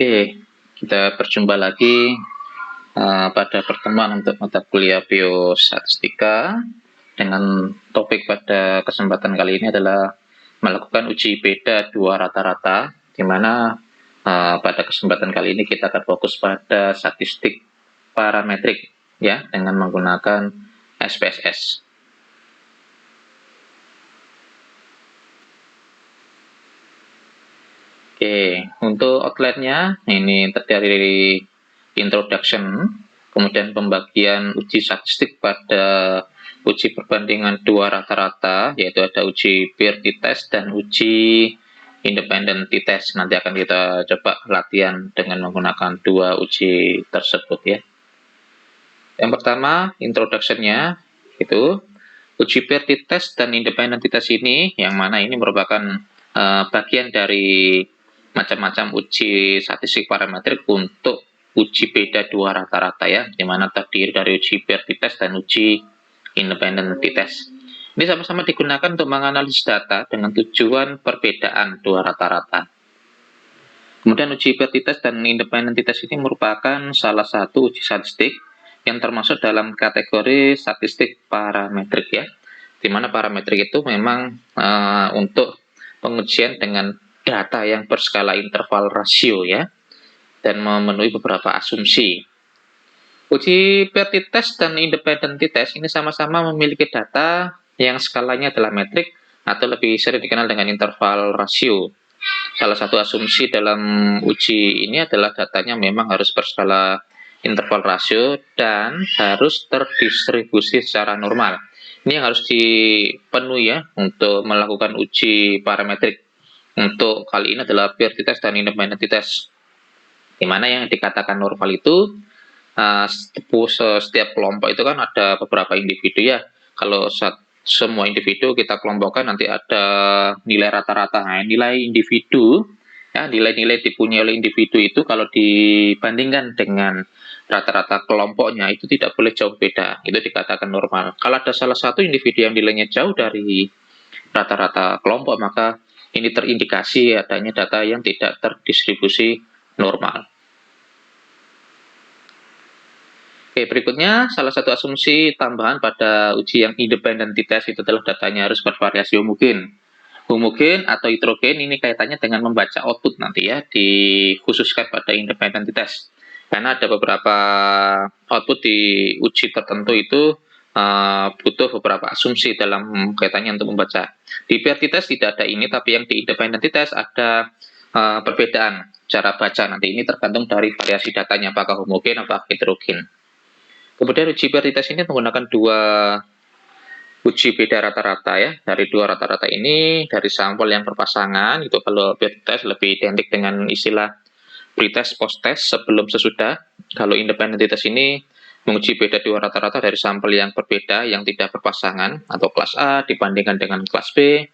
Oke, kita berjumpa lagi pada pertemuan untuk mata kuliah biostatistika dengan topik pada kesempatan kali ini adalah melakukan uji beda dua rata-rata, di mana pada kesempatan kali ini kita akan fokus pada statistik parametrik ya dengan menggunakan SPSS. Oke, untuk outline-nya ini terdiri dari introduction, kemudian pembagian uji statistik pada uji perbandingan dua rata-rata, yaitu ada uji peer t-test dan uji independent t-test. Nanti akan kita coba latihan dengan menggunakan dua uji tersebut ya. Yang pertama, introduction-nya itu uji peer t-test dan independent t-test ini, yang mana ini merupakan bagian dari macam-macam uji statistik parametrik untuk uji beda dua rata-rata ya, dimana terdiri dari uji peer t-test dan uji independent t-test. Ini sama-sama digunakan untuk menganalisis data dengan tujuan perbedaan dua rata-rata. Kemudian uji peer t-test dan independent t-test ini merupakan salah satu uji statistik yang termasuk dalam kategori statistik parametrik ya, dimana parametrik itu memang untuk pengujian dengan data yang berskala interval rasio ya, dan memenuhi beberapa asumsi. Uji peer t-test dan independent t-test ini sama-sama memiliki data yang skalanya adalah metrik atau lebih sering dikenal dengan interval rasio. Salah satu asumsi dalam uji ini adalah datanya memang harus berskala interval rasio dan harus terdistribusi secara normal. Ini yang harus dipenuhi ya untuk melakukan uji parametrik. Untuk kali ini adalah peer t-test dan independent t-test, di mana yang dikatakan normal itu setiap kelompok itu kan ada beberapa individu ya. Kalau semua individu kita kelompokkan nanti ada nilai rata-rata. Nah, nilai individu ya, nilai-nilai dipunyai oleh individu itu kalau dibandingkan dengan rata-rata kelompoknya itu tidak boleh jauh beda, itu dikatakan normal. Kalau ada salah satu individu yang nilainya jauh dari rata-rata kelompok, maka ini terindikasi adanya data yang tidak terdistribusi normal. Oke, berikutnya salah satu asumsi tambahan pada uji yang independent t-test itu adalah datanya harus bervariasi homogen. Homogen atau heterogen ini kaitannya dengan membaca output nanti ya, dikhususkan pada independent t-test. Karena ada beberapa output di uji tertentu itu butuh beberapa asumsi dalam kaitannya untuk membaca. Di peer t-test tidak ada ini, tapi yang di independent t-test ada perbedaan cara baca nanti. Ini tergantung dari variasi datanya, apakah homogen atau heterogen. Kemudian uji peer t-test ini menggunakan dua uji beda rata-rata ya. Dari dua rata-rata ini, dari sampel yang berpasangan, itu kalau peer t-test lebih identik dengan istilah pretest, post-test, sebelum sesudah. Kalau independent t-test ini menguji beda dua rata-rata dari sampel yang berbeda yang tidak berpasangan, atau kelas A dibandingkan dengan kelas B,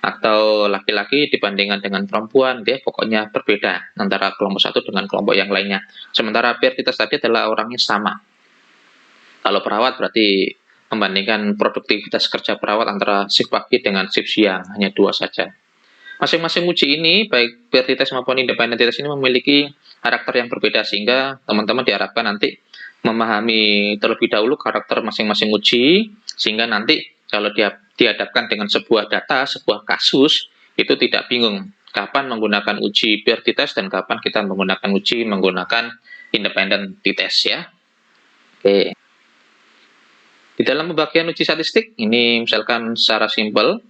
atau laki-laki dibandingkan dengan perempuan, dia pokoknya berbeda antara kelompok satu dengan kelompok yang lainnya. Sementara peer t-test tadi adalah orangnya sama. Kalau perawat berarti membandingkan produktivitas kerja perawat antara shift pagi dengan shift siang, hanya dua saja. Masing-masing uji ini, baik peer t-test maupun independent t-test ini memiliki karakter yang berbeda, sehingga teman-teman diharapkan nanti memahami terlebih dahulu karakter masing-masing uji, sehingga nanti kalau dihadapkan dengan sebuah data, sebuah kasus, itu tidak bingung kapan menggunakan uji peer t-test dan kapan kita menggunakan uji menggunakan independent t-test ya. Oke. Di dalam pembagian uji statistik, ini misalkan secara simpel,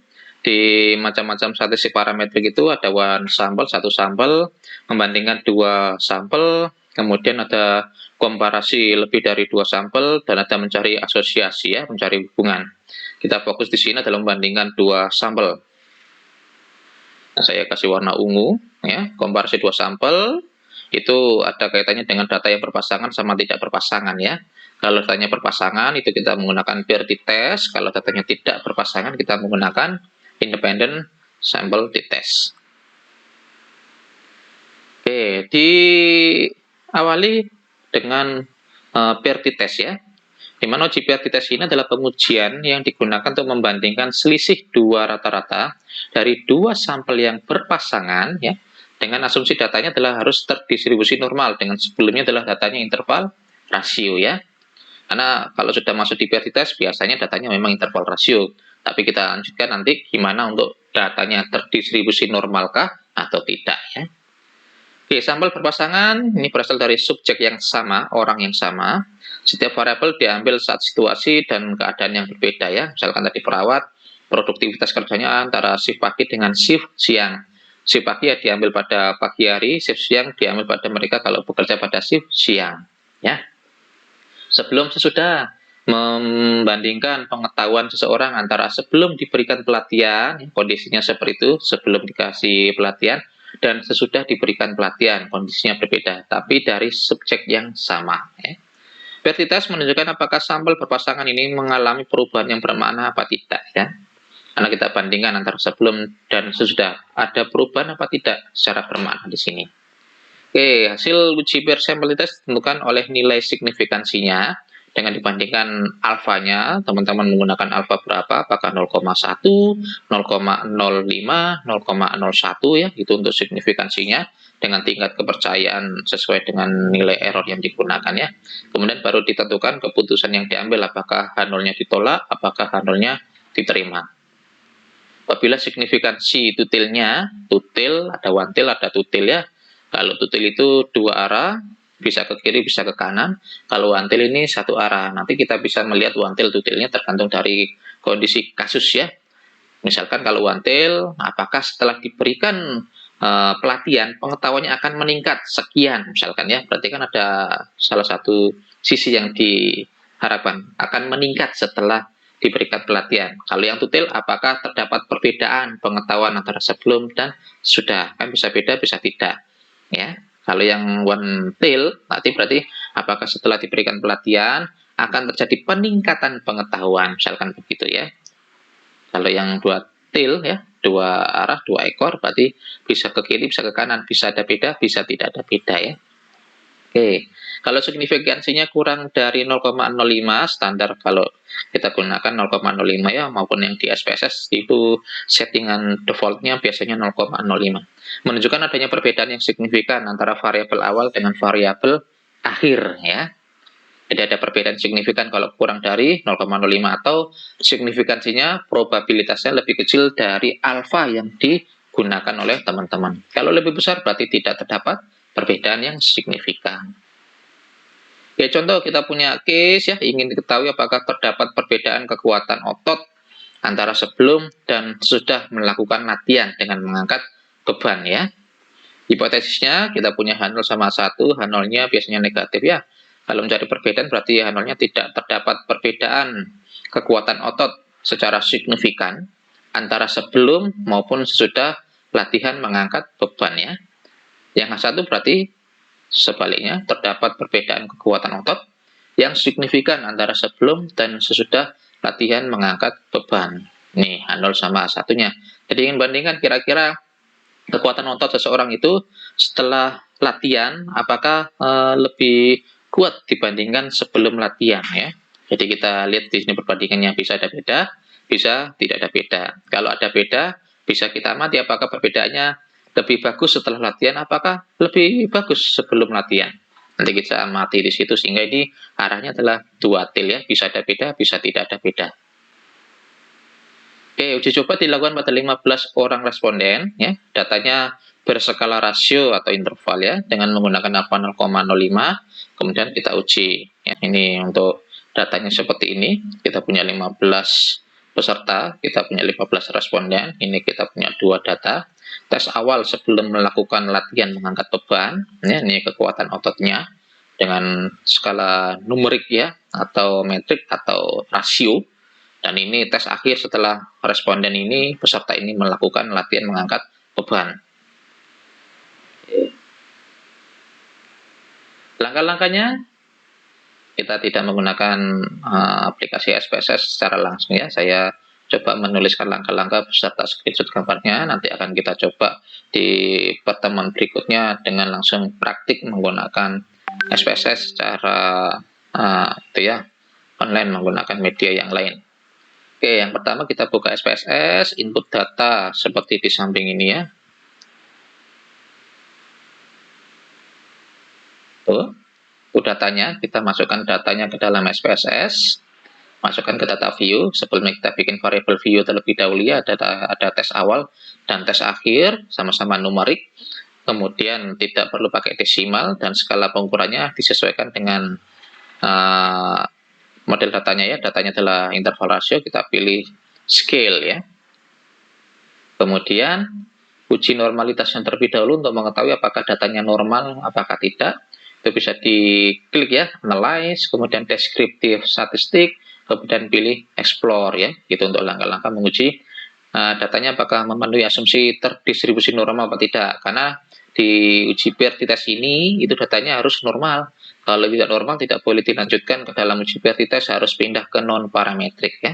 di macam-macam statistik parametrik itu ada one sampel, satu sampel, membandingkan dua sampel, kemudian ada komparasi lebih dari dua sampel, dan ada mencari asosiasi ya, mencari hubungan. Kita fokus di sini adalah membandingkan dua sampel. Nah, saya kasih warna ungu ya, komparasi dua sampel itu ada kaitannya dengan data yang berpasangan sama tidak berpasangan ya. Kalau datanya berpasangan itu kita menggunakan peer t-test, kalau datanya tidak berpasangan kita menggunakan independent sample t-test. Oke, diawali dengan peer t-test ya. Di mana uji peer t-test ini adalah pengujian yang digunakan untuk membandingkan selisih dua rata-rata dari dua sampel yang berpasangan ya, dengan asumsi datanya adalah harus terdistribusi normal, dengan sebelumnya adalah datanya interval rasio ya. Karena kalau sudah masuk di PRT-test biasanya datanya memang interval rasio. Tapi kita lanjutkan nanti gimana untuk datanya terdistribusi normalkah atau tidak ya. Oke, sampel berpasangan ini berasal dari subjek yang sama, orang yang sama. Setiap variabel diambil saat situasi dan keadaan yang berbeda ya. Misalkan tadi perawat, produktivitas kerjanya antara shift pagi dengan shift siang. Shift pagi ya diambil pada pagi hari, shift siang diambil pada mereka kalau bekerja pada shift siang. Ya. Sebelum sesudah membandingkan pengetahuan seseorang antara sebelum diberikan pelatihan, kondisinya seperti itu, sebelum dikasih pelatihan, dan sesudah diberikan pelatihan, kondisinya berbeda, tapi dari subjek yang sama. Ya. Vertitas menunjukkan apakah sampel berpasangan ini mengalami perubahan yang bermakna apa tidak. Ya. Karena kita bandingkan antara sebelum dan sesudah, ada perubahan apa tidak secara bermakna di sini. Oke, hasil uji persampelitas ditentukan oleh nilai signifikansinya dengan dibandingkan alfanya, teman-teman menggunakan alfa berapa, apakah 0,1, 0,05, 0,01 ya, itu untuk signifikansinya dengan tingkat kepercayaan sesuai dengan nilai error yang digunakan ya. Kemudian baru ditentukan keputusan yang diambil, apakah H0-nya ditolak, apakah H0-nya diterima. Apabila signifikansi tutilnya, tutil, ada wantil, ada tutil ya. Kalau tutil itu dua arah, bisa ke kiri, bisa ke kanan. Kalau wantil ini satu arah. Nanti kita bisa melihat wantil tutilnya tergantung dari kondisi kasus ya. Misalkan kalau wantil, apakah setelah diberikan pelatihan, pengetahuannya akan meningkat sekian, misalkan ya. Berarti kan ada salah satu sisi yang diharapkan akan meningkat setelah diberikan pelatihan. Kalau yang tutil, apakah terdapat perbedaan pengetahuan antara sebelum dan sudah? Kan bisa beda, bisa tidak. Ya. Kalau yang one tail, berarti apakah setelah diberikan pelatihan akan terjadi peningkatan pengetahuan, misalkan begitu ya. Kalau yang dua tail ya, dua arah, dua ekor, berarti bisa ke kiri, bisa ke kanan, bisa ada beda, bisa tidak ada beda ya. Oke, kalau signifikansinya kurang dari 0,05 standar kalau kita gunakan 0,05 ya, maupun yang di SPSS itu settingan defaultnya biasanya 0,05. Menunjukkan adanya perbedaan yang signifikan antara variabel awal dengan variabel akhir ya. Jadi ada perbedaan signifikan kalau kurang dari 0,05 atau signifikansinya probabilitasnya lebih kecil dari alfa yang digunakan oleh teman-teman. Kalau lebih besar berarti tidak terdapat perbedaan yang signifikan. Oke, contoh kita punya case ya, ingin diketahui apakah terdapat perbedaan kekuatan otot antara sebelum dan sudah melakukan latihan dengan mengangkat beban ya. Hipotesisnya kita punya H0 sama 1, H0-nya biasanya negatif ya. Kalau mencari perbedaan berarti H0-nya tidak terdapat perbedaan kekuatan otot secara signifikan antara sebelum maupun sesudah latihan mengangkat beban ya. Yang H1 berarti sebaliknya terdapat perbedaan kekuatan otot yang signifikan antara sebelum dan sesudah latihan mengangkat beban. Nih, H0 sama H1-nya. Jadi ingin bandingkan kira-kira kekuatan otot seseorang itu setelah latihan apakah lebih kuat dibandingkan sebelum latihan ya. Jadi kita lihat di sini perbandingannya bisa ada beda, bisa tidak ada beda. Kalau ada beda, bisa kita amati apakah perbedaannya lebih bagus setelah latihan, apakah lebih bagus sebelum latihan. Nanti kita amati di situ sehingga ini arahnya adalah dua til ya, bisa ada beda, bisa tidak ada beda. Oke, uji coba dilakukan pada 15 orang responden ya. Datanya berskala rasio atau interval ya dengan menggunakan alfa 0,05. Kemudian kita uji. Ya, ini untuk datanya seperti ini. Kita punya 15 peserta, kita punya 15 responden. Ini kita punya dua data. Tes awal sebelum melakukan latihan mengangkat beban, ya, ini kekuatan ototnya dengan skala numerik ya atau metrik atau rasio. Dan ini tes akhir setelah responden ini, peserta ini melakukan latihan mengangkat beban. Langkah-langkahnya, kita tidak menggunakan aplikasi SPSS secara langsung ya. Saya coba menuliskan langkah-langkah beserta screenshot gambarnya. Nanti akan kita coba di pertemuan berikutnya dengan langsung praktik menggunakan SPSS secara itu ya, online menggunakan media yang lain. Oke, yang pertama kita buka SPSS, input data seperti di samping ini ya. Tuh, itu datanya, kita masukkan datanya ke dalam SPSS, masukkan ke data view. Sebelum kita bikin variable view terlebih dahulu ya, ada tes awal dan tes akhir, sama-sama numerik. Kemudian tidak perlu pakai desimal, dan skala pengukurannya disesuaikan dengan model datanya ya. Datanya adalah interval rasio, kita pilih scale ya. Kemudian uji normalitas yang terlebih dahulu untuk mengetahui apakah datanya normal, apakah tidak. Itu bisa diklik ya, analyze, kemudian descriptive statistik, kemudian pilih explore ya. Gitu untuk langkah-langkah menguji datanya apakah memenuhi asumsi terdistribusi normal atau tidak. Karena di uji PRT test ini itu datanya harus normal. Kalau tidak normal tidak boleh dilanjutkan ke dalam uji PRT test, harus pindah ke non parametrik ya.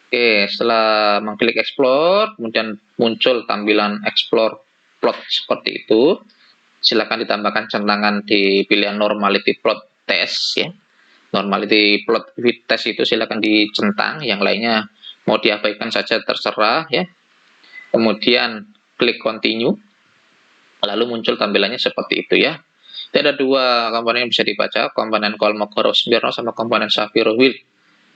Oke, setelah mengklik explore, kemudian muncul tampilan explore plot seperti itu. Silakan ditambahkan centangan di pilihan normality plot test ya. Normality plot with test itu silakan dicentang, yang lainnya mau diabaikan saja terserah ya. Kemudian klik continue, lalu muncul tampilannya seperti itu ya. Ini ada dua komponen yang bisa dibaca, komponen Kolmogorov-Smirnov sama komponen Shapiro-Wilk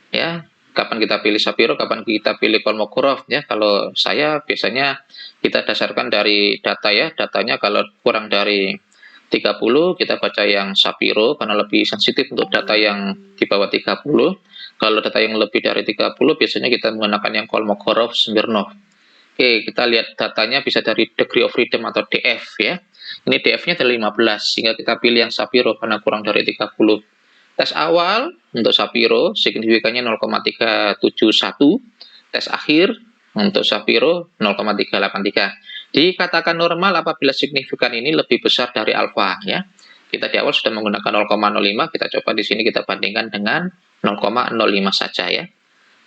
ya. Kapan kita pilih Shapiro, kapan kita pilih Kolmogorov ya. Kalau saya biasanya kita dasarkan dari data ya, datanya kalau kurang dari 30 kita baca yang Shapiro karena lebih sensitif untuk data yang di bawah 30. Kalau data yang lebih dari 30 biasanya kita menggunakan yang Kolmogorov-Smirnov. Oke, kita lihat datanya bisa dari degree of freedom atau DF ya. Ini DF-nya dari 15, sehingga kita pilih yang Shapiro karena kurang dari 30. Tes awal untuk Shapiro signifikannya 0,371. Tes akhir untuk Shapiro 0,383. Dikatakan normal apabila signifikan ini lebih besar dari alfa ya. Kita di awal sudah menggunakan 0,05, kita coba di sini kita bandingkan dengan 0,05 saja ya.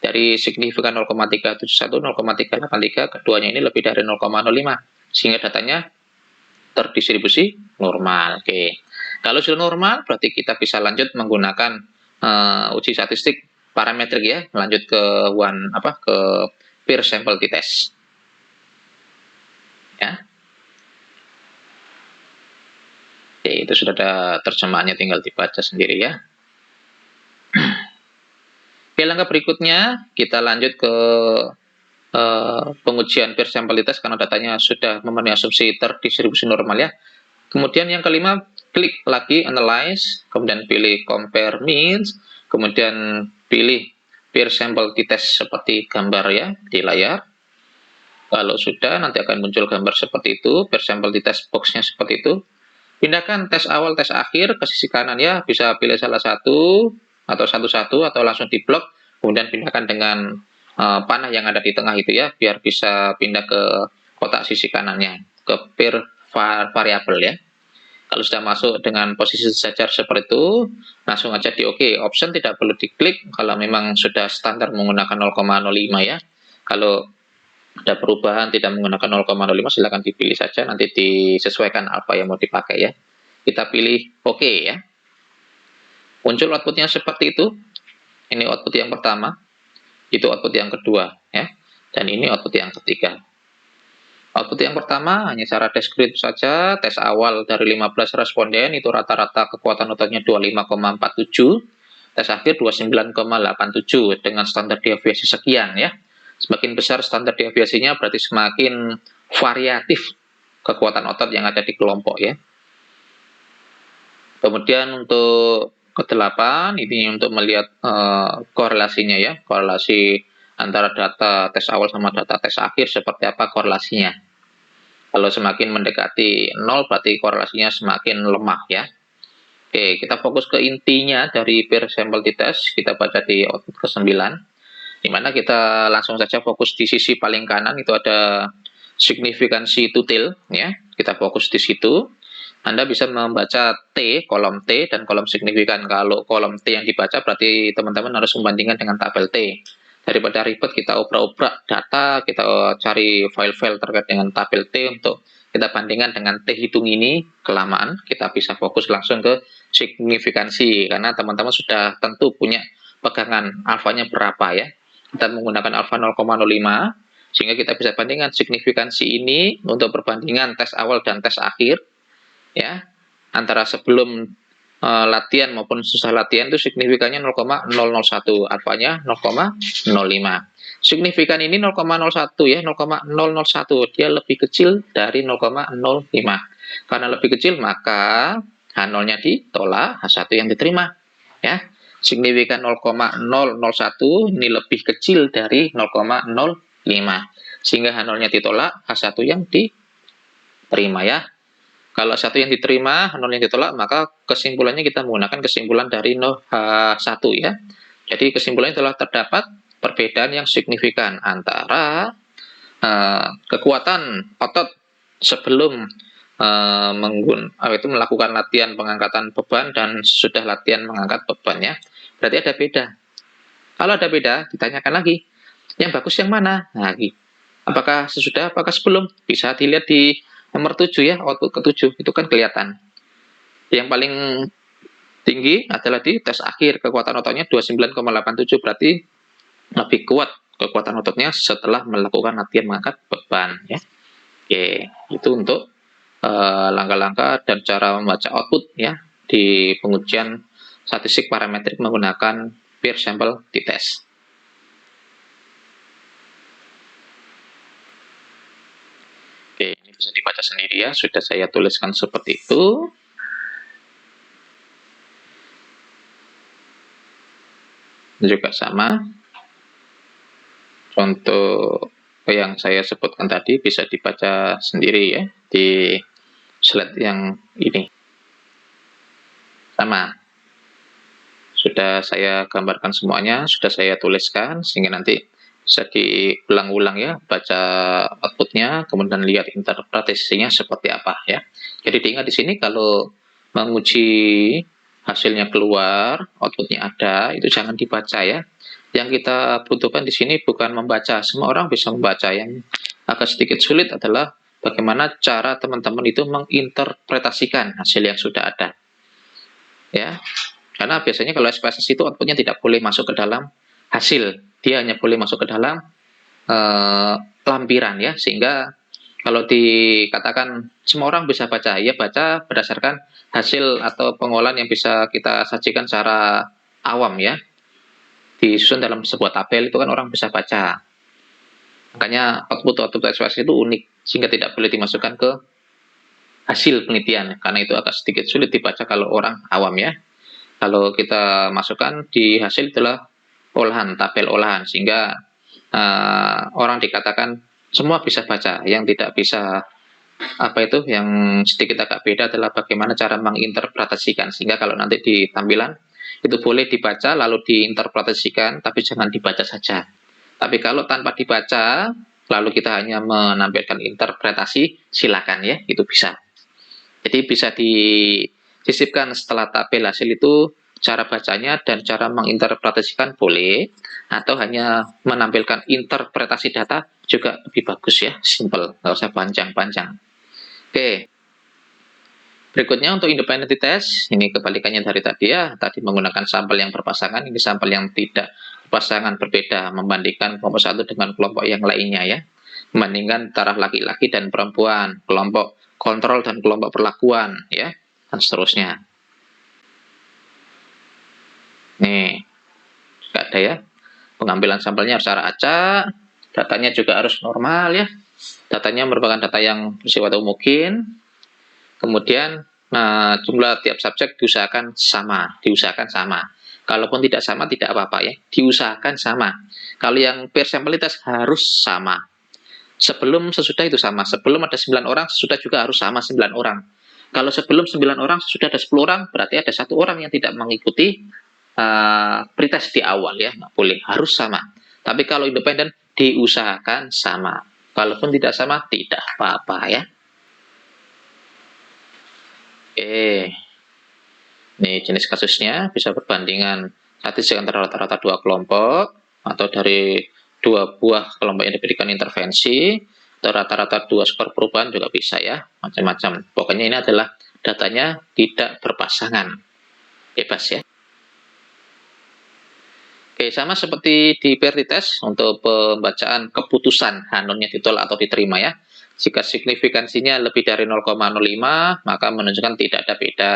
Dari signifikan 0,371, 0,383, keduanya ini lebih dari 0,05, sehingga datanya terdistribusi normal. Oke. Kalau sudah normal, berarti kita bisa lanjut menggunakan uji statistik parametrik ya, lanjut ke ke peer sample t-test. Ya. Oke, itu sudah ada terjemahannya, tinggal dibaca sendiri ya. Oke, langkah berikutnya kita lanjut ke pengujian peer sample t-test karena datanya sudah memenuhi asumsi terdistribusi normal ya. Kemudian yang kelima, klik lagi analyze, kemudian pilih compare means, kemudian pilih peer sample t-test seperti gambar ya di layar. Kalau sudah, nanti akan muncul gambar seperti itu, peer sample t-test box-nya seperti itu. Pindahkan tes awal, tes akhir ke sisi kanan ya, bisa pilih salah satu atau satu-satu atau langsung di blok, kemudian pindahkan dengan panah yang ada di tengah itu ya, biar bisa pindah ke kotak sisi kanannya, ke peer variable ya. Kalau sudah masuk dengan posisi sejajar seperti itu, langsung aja di OK. Option tidak perlu diklik kalau memang sudah standar menggunakan 0,05 ya. Kalau ada perubahan tidak menggunakan 0,05, silakan dipilih saja, nanti disesuaikan apa yang mau dipakai ya. Kita pilih OK ya. Muncul outputnya seperti itu. Ini output yang pertama, itu output yang kedua ya, dan ini output yang ketiga. Output yang pertama hanya secara deskriptif saja, tes awal dari 15 responden itu rata-rata kekuatan ototnya 25,47, tes akhir 29,87 dengan standar deviasi sekian ya. Semakin besar standar deviasinya berarti semakin variatif kekuatan otot yang ada di kelompok ya. Kemudian untuk ke-8 ini untuk melihat korelasinya ya, korelasi antara data tes awal sama data tes akhir seperti apa korelasinya. Kalau semakin mendekati 0 berarti korelasinya semakin lemah ya. Oke, kita fokus ke intinya dari peer sample t-test, kita baca di output ke-9. Di mana kita langsung saja fokus di sisi paling kanan itu ada signifikansi tutil ya. Kita fokus di situ. Anda bisa membaca T, kolom T dan kolom signifikan. Kalau kolom T yang dibaca berarti teman-teman harus membandingkan dengan tabel T. Daripada ribet kita obrak-obrak data, kita cari file-file terkait dengan tabel T untuk kita bandingkan dengan T hitung ini, kelamaan. Kita bisa fokus langsung ke signifikansi, karena teman-teman sudah tentu punya pegangan alfanya berapa ya. Kita menggunakan alfa 0,05, sehingga kita bisa bandingkan signifikansi ini untuk perbandingan tes awal dan tes akhir. Ya, antara sebelum latihan maupun sesudah latihan itu signifikannya 0,001, alfanya 0,05. Signifikan ini 0,01 ya, 0,001, dia lebih kecil dari 0,05. Karena lebih kecil maka H0-nya ditolak, H1 yang diterima ya. Signifikan 0,001 ini lebih kecil dari 0,05, sehingga H0-nya ditolak, H1 yang diterima ya. Kalau satu yang diterima, nol yang ditolak, maka kesimpulannya kita menggunakan kesimpulan dari H1 ya. Jadi kesimpulannya telah terdapat perbedaan yang signifikan antara kekuatan otot sebelum melakukan latihan pengangkatan beban dan sudah latihan mengangkat beban ya. Berarti ada beda. Kalau ada beda, ditanyakan lagi, yang bagus yang mana? Nah, apakah sesudah, apakah sebelum? Bisa dilihat di nomor 7 ya, output ke-7 itu kan kelihatan. Yang paling tinggi adalah di tes akhir, kekuatan ototnya 29,87, berarti lebih kuat kekuatan ototnya setelah melakukan latihan mengangkat beban ya. Oke, itu untuk langkah-langkah dan cara membaca output ya di pengujian statistik parametrik menggunakan peer sample t-test. Oke, ini bisa dibaca sendiri ya, sudah saya tuliskan seperti itu. Juga sama. Contoh yang saya sebutkan tadi bisa dibaca sendiri ya, di slide yang ini. Sama. Sudah saya gambarkan semuanya, sudah saya tuliskan, sehingga nanti bisa diulang-ulang ya, baca outputnya, kemudian lihat interpretasinya seperti apa ya. Jadi diingat di sini kalau menguji hasilnya keluar, outputnya ada, itu jangan dibaca ya. Yang kita butuhkan di sini bukan membaca, semua orang bisa membaca. Yang agak sedikit sulit adalah bagaimana cara teman-teman itu menginterpretasikan hasil yang sudah ada. Ya, karena biasanya kalau SPSS itu outputnya tidak boleh masuk ke dalam hasil, dia hanya boleh masuk ke dalam lampiran ya, sehingga kalau dikatakan semua orang bisa baca, ya baca berdasarkan hasil atau pengolahan yang bisa kita sajikan secara awam ya, disusun dalam sebuah tabel, itu kan orang bisa baca. Makanya output SPSS itu unik, sehingga tidak boleh dimasukkan ke hasil penelitian, karena itu agak sedikit sulit dibaca kalau orang awam ya. Kalau kita masukkan di hasil adalah olahan, tabel olahan, sehingga orang dikatakan semua bisa baca. Yang tidak bisa yang sedikit agak beda adalah bagaimana cara menginterpretasikan, sehingga kalau nanti di tampilan itu boleh dibaca lalu diinterpretasikan, tapi jangan dibaca saja. Tapi kalau tanpa dibaca lalu kita hanya menampilkan interpretasi, silakan ya, itu bisa. Jadi bisa disisipkan setelah tabel hasil itu cara bacanya dan cara menginterpretasikan boleh, atau hanya menampilkan interpretasi data juga lebih bagus ya, simple, nggak usah panjang-panjang. Oke, berikutnya untuk independent test, ini kebalikannya dari tadi ya, tadi menggunakan sampel yang berpasangan, ini sampel yang tidak berpasangan, berbeda, membandingkan kelompok satu dengan kelompok yang lainnya ya, membandingkan antara laki-laki dan perempuan, kelompok kontrol dan kelompok perlakuan ya, dan seterusnya. Nih, juga ada ya, pengambilan sampelnya harus secara acak, datanya juga harus normal ya, datanya merupakan data yang bersifat mungkin, kemudian jumlah tiap subjek diusahakan sama, kalaupun tidak sama tidak apa-apa ya, diusahakan sama. Kalau yang peer sample test harus sama, sebelum sesudah itu sama, sebelum ada 9 orang sesudah juga harus sama 9 orang. Kalau sebelum 9 orang sesudah ada 10 orang, berarti ada 1 orang yang tidak mengikuti pretest di awal ya, nggak boleh, harus sama. Tapi kalau independen diusahakan sama, walaupun tidak sama tidak apa-apa ya. Oke, ini jenis kasusnya bisa perbandingan statistik antara rata-rata dua kelompok atau dari dua buah kelompok yang diberikan intervensi, atau rata-rata dua skor perubahan juga bisa ya, macam-macam. Pokoknya ini adalah datanya tidak berpasangan, bebas ya. Oke, sama seperti di PRT test untuk pembacaan keputusan H0-nya ditolak atau diterima ya. Jika signifikansinya lebih dari 0,05, maka menunjukkan tidak ada beda.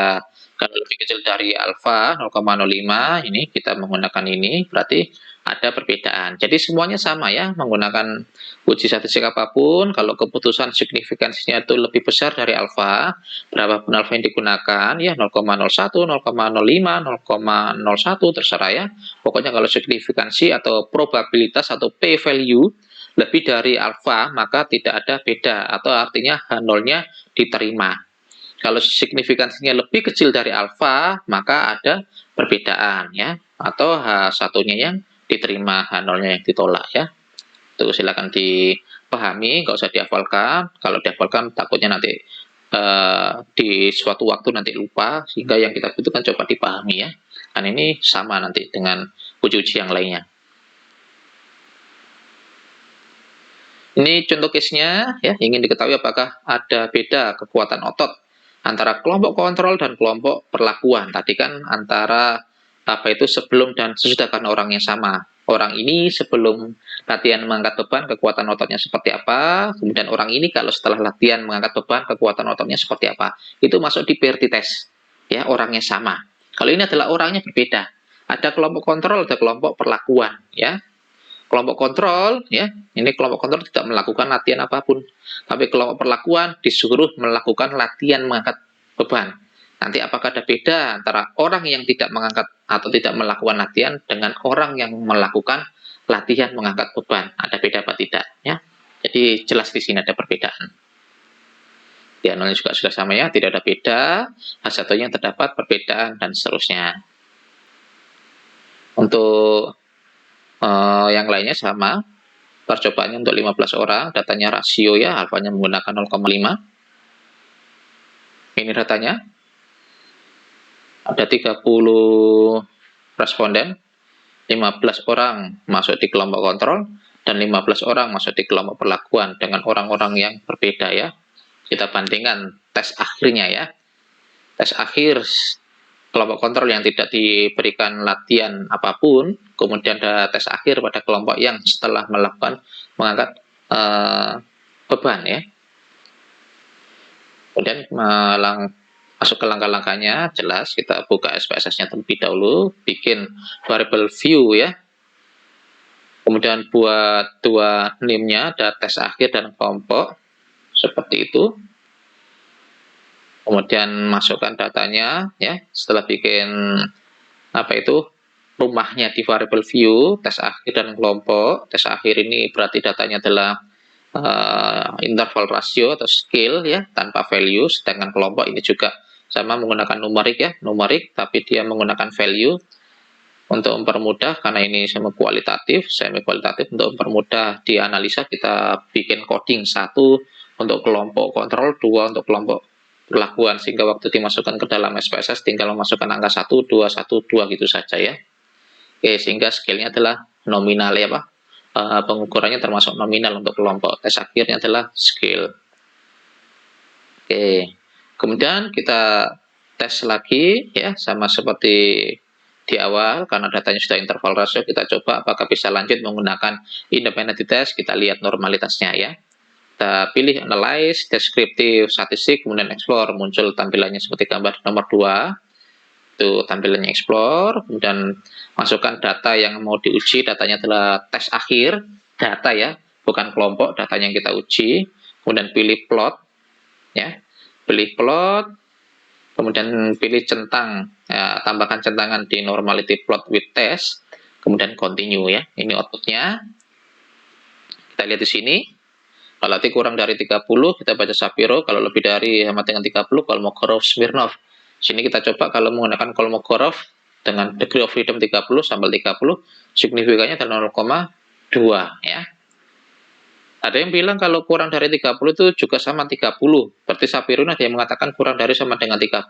Kalau lebih kecil dari alfa 0,05, ini kita menggunakan ini, berarti ada perbedaan. Jadi semuanya sama ya, menggunakan uji statistik apapun, kalau keputusan signifikansinya itu lebih besar dari alfa, berapapun alfa yang digunakan, ya 0,01, 0,05, 0,01, terserah ya. Pokoknya kalau signifikansi atau probabilitas atau p-value lebih dari alfa, maka tidak ada beda, atau artinya H0-nya diterima. Kalau signifikansinya lebih kecil dari alfa, maka ada perbedaan ya, atau H1-nya yang diterima, H0-nya yang ditolak ya. Itu silakan dipahami, nggak usah dihafalkan. Kalau dihafalkan takutnya nanti di suatu waktu nanti lupa, sehingga yang kita butuhkan coba dipahami ya. Dan ini sama nanti dengan uji-uji yang lainnya. Ini contoh case-nya ya, ingin diketahui apakah ada beda kekuatan otot antara kelompok kontrol dan kelompok perlakuan. Tadi kan antara apa itu sebelum dan sesudah, karena orangnya sama. Orang ini sebelum latihan mengangkat beban kekuatan ototnya seperti apa, kemudian orang ini kalau setelah latihan mengangkat beban kekuatan ototnya seperti apa. Itu masuk di PRT test. Ya, orangnya sama. Kalau ini adalah orangnya berbeda. Ada kelompok kontrol, ada kelompok perlakuan, ya. Kelompok kontrol, ya, ini kelompok kontrol tidak melakukan latihan apapun, tapi kelompok perlakuan disuruh melakukan latihan mengangkat beban. Nanti apakah ada beda antara orang yang tidak mengangkat atau tidak melakukan latihan dengan orang yang melakukan latihan mengangkat beban? Ada beda apa tidak? Ya, jadi jelas di sini ada perbedaan. Di analnya juga sudah sama ya, tidak ada beda, satunya terdapat perbedaan dan seterusnya. Untuk yang lainnya sama, percobaannya untuk 15 orang, datanya rasio ya, alfanya menggunakan 0,5. Ini datanya, ada 30 responden, 15 orang masuk di kelompok kontrol, dan 15 orang masuk di kelompok perlakuan dengan orang-orang yang berbeda ya. Kita bandingkan tes akhirnya ya. Tes akhir kelompok kontrol yang tidak diberikan latihan apapun, kemudian ada tes akhir pada kelompok yang setelah melakukan mengangkat beban ya. Kemudian masuk ke langkah-langkahnya, jelas kita buka SPSS-nya terlebih dahulu, bikin variable view ya. Kemudian buat dua name-nya, ada tes akhir dan kelompok, seperti itu. Kemudian masukkan datanya ya, setelah bikin apa itu rumahnya di variable view, tes akhir dan kelompok. Tes akhir ini berarti datanya adalah interval rasio atau scale ya, tanpa value, sedangkan kelompok ini juga sama menggunakan numerik ya, numerik tapi dia menggunakan value. Untuk mempermudah, karena ini semi kualitatif untuk mempermudah dianalisa, kita bikin coding 1 untuk kelompok kontrol, 2 untuk kelompok perlakuan, sehingga waktu dimasukkan ke dalam SPSS tinggal memasukkan angka 1, 2, 1, 2 gitu saja ya. Oke, sehingga scale-nya adalah nominal ya Pak. Pengukurannya termasuk nominal untuk kelompok. Tes akhirnya adalah scale. Oke, kemudian kita tes lagi ya, sama seperti di awal, karena datanya sudah interval rasio, kita coba apakah bisa lanjut menggunakan independent test. Kita lihat normalitasnya ya. Kita pilih analyze, descriptive, statistik, kemudian explore, muncul tampilannya seperti gambar nomor 2. Itu tampilannya explore, kemudian masukkan data yang mau diuji, datanya adalah tes akhir, data ya, bukan kelompok, datanya yang kita uji. Kemudian pilih plot, ya, pilih plot, kemudian pilih centang, ya, tambahkan centangan di normality plot with test, kemudian continue ya. Ini outputnya. Kita lihat di sini. Kalau T kurang dari 30, kita baca Shapiro. Kalau lebih dari sama dengan 30, Kolmogorov, Smirnov. Sini kita coba kalau menggunakan Kolmogorov dengan degree of freedom 30 sampai 30, signifikannya adalah 0,2 ya. Ada yang bilang kalau kurang dari 30 itu juga sama 30. Berarti Shapiro ada yang mengatakan kurang dari sama dengan 30.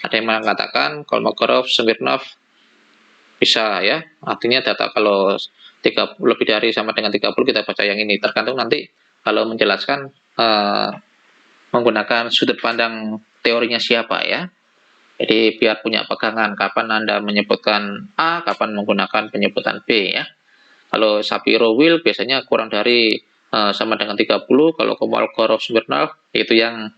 Ada yang mengatakan Kolmogorov, Smirnov bisa ya. Artinya data kalau 30 lebih dari sama dengan 30, kita baca yang ini. Tergantung nanti kalau menjelaskan menggunakan sudut pandang teorinya siapa ya. Jadi biar punya pegangan kapan Anda menyebutkan A, kapan menggunakan penyebutan B ya. Kalau Shapiro Wheel biasanya kurang dari sama dengan 30, kalau Kolmogorov-Smirnov itu yang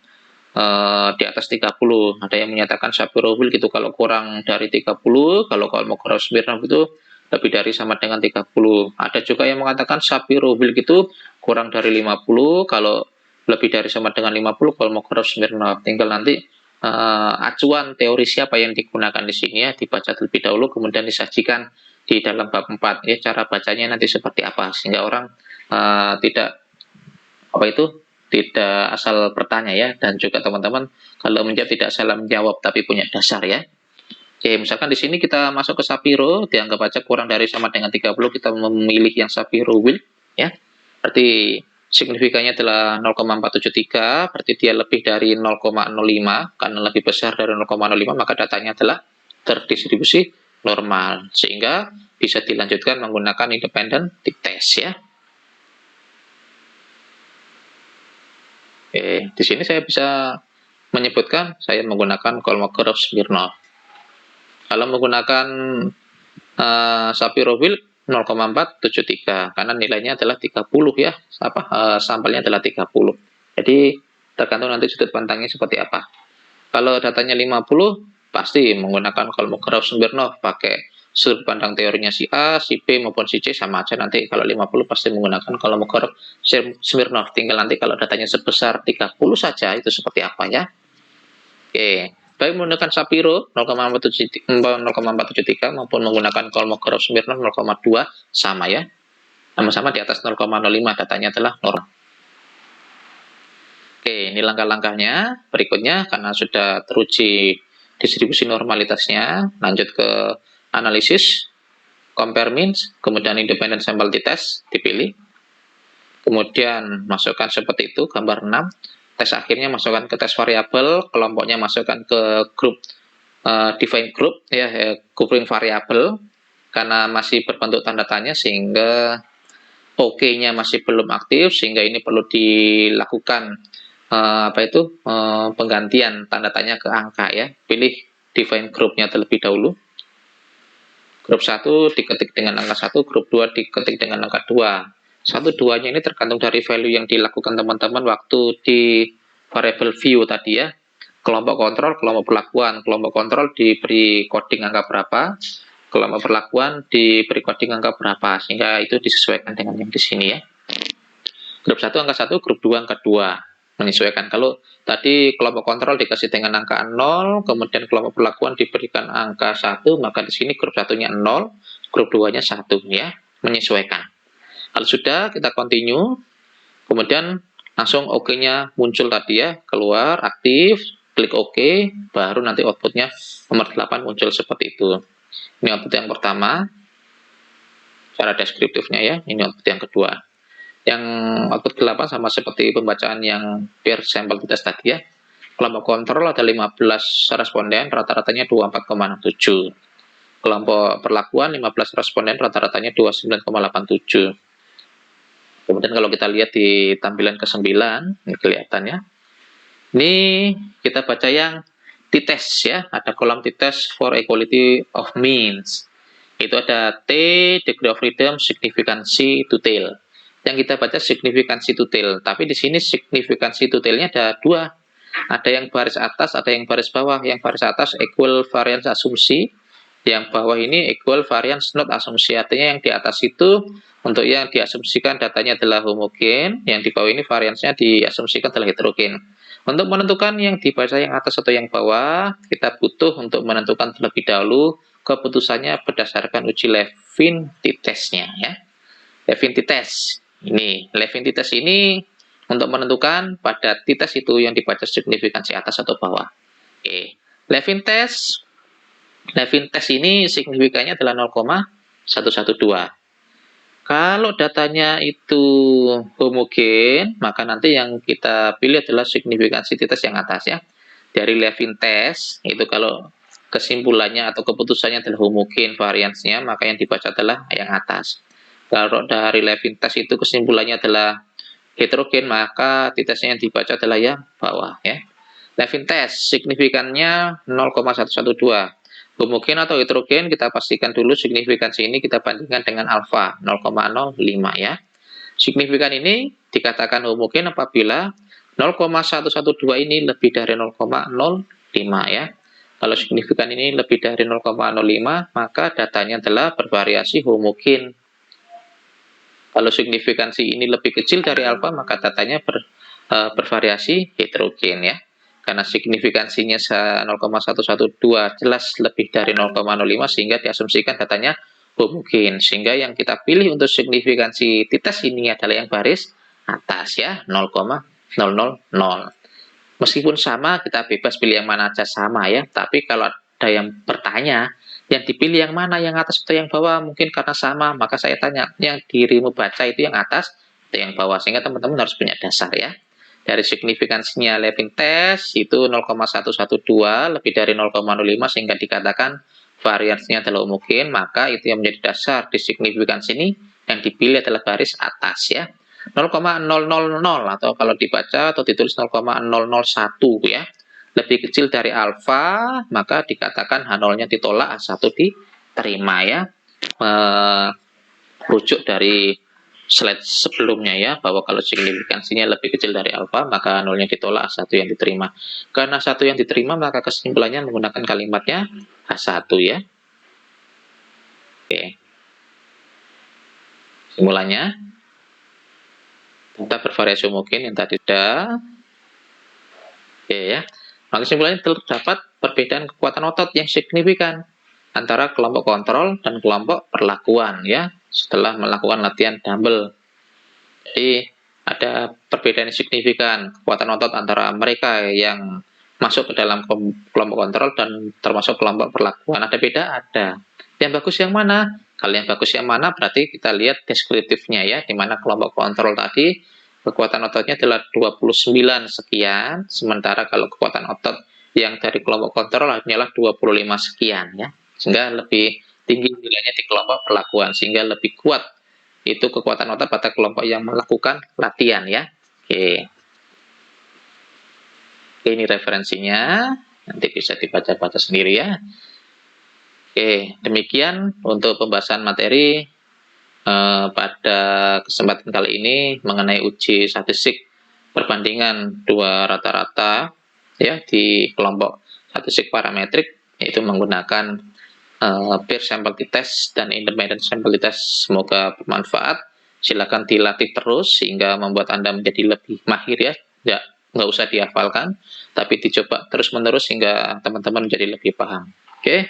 di atas 30. Ada yang menyatakan Shapiro Wheel gitu kalau kurang dari 30, kalau Kolmogorov-Smirnov itu lebih dari sama dengan 30. Ada juga yang mengatakan Shapiro Wheel gitu kurang dari 50, kalau lebih dari sama dengan 50 Kolmogorov-Smirnov. Tinggal nanti acuan teori siapa yang digunakan di sini ya, dibaca terlebih dahulu kemudian disajikan di dalam bab 4 ya, cara bacanya nanti seperti apa sehingga orang tidak apa itu tidak asal bertanya ya, dan juga teman-teman kalau menjawab tidak salah menjawab tapi punya dasar ya. Oke, misalkan di sini kita masuk ke Shapiro, dianggap aja kurang dari sama dengan 30, kita memilih yang Shapiro Wheel ya. Berarti signifikannya adalah 0,473, berarti dia lebih dari 0,05, karena lebih besar dari 0,05 maka datanya adalah terdistribusi normal, sehingga bisa dilanjutkan menggunakan independent t-test ya. Oke, di sini saya bisa menyebutkan saya menggunakan Kolmogorov-Smirnov. Kalau menggunakan Shapiro Wheel 0,473 karena nilainya adalah 30 ya, sampelnya adalah 30. Jadi tergantung nanti sudut pandangnya seperti apa. Kalau datanya 50 pasti menggunakan Kolmogorov-Smirnov, pakai sudut pandang teorinya si A, si B maupun si C sama aja. Nanti kalau 50 pasti menggunakan Kolmogorov-Smirnov. Tinggal nanti kalau datanya sebesar 30 saja itu seperti apa ya. Oke, baik menggunakan Shapiro 0,473 maupun menggunakan Kolmogorov-Smirnov 0,2 sama ya. Sama-sama di atas 0,05, datanya adalah normal. Oke, ini langkah-langkahnya. Berikutnya, karena sudah teruji distribusi normalitasnya, lanjut ke analisis, compare means, kemudian independent sample t-test, dipilih. Kemudian masukkan seperti itu, gambar 6. Tes akhirnya masukkan ke tes variabel, kelompoknya masukkan ke grup define group, ya, grouping variabel, karena masih berbentuk tanda tanya, sehingga OK-nya masih belum aktif, sehingga ini perlu dilakukan penggantian tanda tanya ke angka ya. Pilih define grupnya terlebih dahulu. Grup 1 diketik dengan angka 1, grup 2 diketik dengan angka 2. 1-2-nya ini tergantung dari value yang dilakukan teman-teman waktu di variable view tadi ya. Kelompok kontrol, kelompok perlakuan. Kelompok kontrol diberi coding angka berapa, kelompok perlakuan diberi coding angka berapa, sehingga itu disesuaikan dengan yang di sini ya. Grup 1 angka 1, grup 2 angka 2. Menyesuaikan. Kalau tadi kelompok kontrol dikasih dengan angka 0, kemudian kelompok perlakuan diberikan angka 1, maka di sini grup 1-nya 0, grup 2-nya 1 ya, menyesuaikan. Kalau sudah, kita continue, kemudian langsung OK-nya muncul tadi ya, keluar, aktif, klik OK, baru nanti outputnya nomor 8 muncul seperti itu. Ini output yang pertama, cara deskriptifnya ya, ini output yang kedua. Yang output 8 sama seperti pembacaan yang peer sample test tadi ya. Kelompok kontrol ada 15 responden, rata-ratanya 24,67. Kelompok perlakuan 15 responden, rata-ratanya 29,87. Kemudian kalau kita lihat di tampilan ke-9, ini kelihatan ya. Ini kita baca yang t-test ya, ada kolom t-test for equality of means. Itu ada T, degree of freedom, signifikansi, detail. Yang kita baca signifikansi detail, tapi di sini signifikansi detailnya ada dua. Ada yang baris atas, ada yang baris bawah. Yang baris atas equal variance asumsi, yang bawah ini equal variance not asumsi. Artinya yang di atas itu untuk yang diasumsikan datanya adalah homogen, yang di bawah ini variance-nya diasumsikan adalah heterogen. Untuk menentukan yang dibaca yang atas atau yang bawah, kita butuh untuk menentukan terlebih dahulu keputusannya berdasarkan uji Levin t-testnya ya. Levin t-test. Ini Levin t-test ini untuk menentukan pada t-test itu yang dibaca signifikansi atas atau bawah. Oke. Levin test ini signifikannya adalah 0,112. Kalau datanya itu homogen, maka nanti yang kita pilih adalah signifikansi t-test yang atas ya. Dari Levin test itu kalau kesimpulannya atau keputusannya adalah homogen variansnya, maka yang dibaca adalah yang atas. Kalau dari Levin test itu kesimpulannya adalah heterogen, maka t-testnya yang dibaca adalah yang bawah ya. Levin test signifikannya 0,112. Homogen atau heterogen kita pastikan dulu signifikansi ini kita bandingkan dengan alfa 0,05 ya. Signifikan ini dikatakan homogen apabila 0,112 ini lebih dari 0,05 ya. Kalau signifikan ini lebih dari 0,05 maka datanya adalah bervariasi homogen. Kalau signifikansi ini lebih kecil dari alfa maka datanya bervariasi heterogen ya. Karena signifikansinya 0,112 jelas lebih dari 0,05 sehingga diasumsikan datanya homogen. Sehingga yang kita pilih untuk signifikansi tites ini adalah yang baris atas ya, 0,000. Meskipun sama, kita bebas pilih yang mana aja sama ya. Tapi kalau ada yang bertanya, yang dipilih yang mana, yang atas atau yang bawah, mungkin karena sama, maka saya tanya, yang dirimu baca itu yang atas atau yang bawah, sehingga teman-teman harus punya dasar ya. Dari signifikansinya Levin test itu 0,112 lebih dari 0,05 sehingga dikatakan variansinya adalah homogen, maka itu yang menjadi dasar di signifikansi ini yang dipilih adalah baris atas ya. 0,000 atau kalau dibaca atau ditulis 0,001 ya. Lebih kecil dari alfa, maka dikatakan H0-nya ditolak, H1 diterima ya. Rujuk dari slide sebelumnya ya, bahwa kalau signifikansinya lebih kecil dari alfa, maka nolnya ditolak, H1 yang diterima. Karena H1 yang diterima, maka kesimpulannya menggunakan kalimatnya H1 ya. Oke. Simpulannya, data bervariasi homogen yang tadi sudah. Oke ya. Maka kesimpulannya terdapat perbedaan kekuatan otot yang signifikan antara kelompok kontrol dan kelompok perlakuan ya, setelah melakukan latihan dumbbell. Jadi ada perbedaan yang signifikan kekuatan otot antara mereka yang masuk ke dalam kelompok kontrol dan termasuk kelompok perlakuan. Ada beda? Ada. Yang bagus yang mana? Kalau yang bagus yang mana berarti kita lihat deskriptifnya ya, di mana kelompok kontrol tadi kekuatan ototnya adalah 29 sekian, sementara kalau kekuatan otot yang dari kelompok kontrol hanyalah 25 sekian ya. Sehingga lebih tinggi nilainya di kelompok perlakuan, sehingga lebih kuat itu kekuatan otot pada kelompok yang melakukan latihan ya. Oke. Ini referensinya, nanti bisa dibaca-baca sendiri ya. Oke, demikian untuk pembahasan materi pada kesempatan kali ini mengenai uji statistik perbandingan dua rata-rata ya di kelompok statistik parametrik, yaitu menggunakan peer sample test dan independent sample test. Semoga bermanfaat. Silakan dilatih terus sehingga membuat Anda menjadi lebih mahir ya. Nggak usah dihafalkan, tapi dicoba terus-menerus hingga teman-teman menjadi lebih paham. Oke,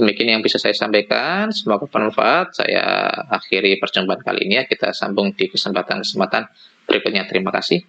demikian yang bisa saya sampaikan. Semoga bermanfaat. Saya akhiri perjumpaan kali ini ya. Kita sambung di kesempatan-kesempatan berikutnya. Terima kasih.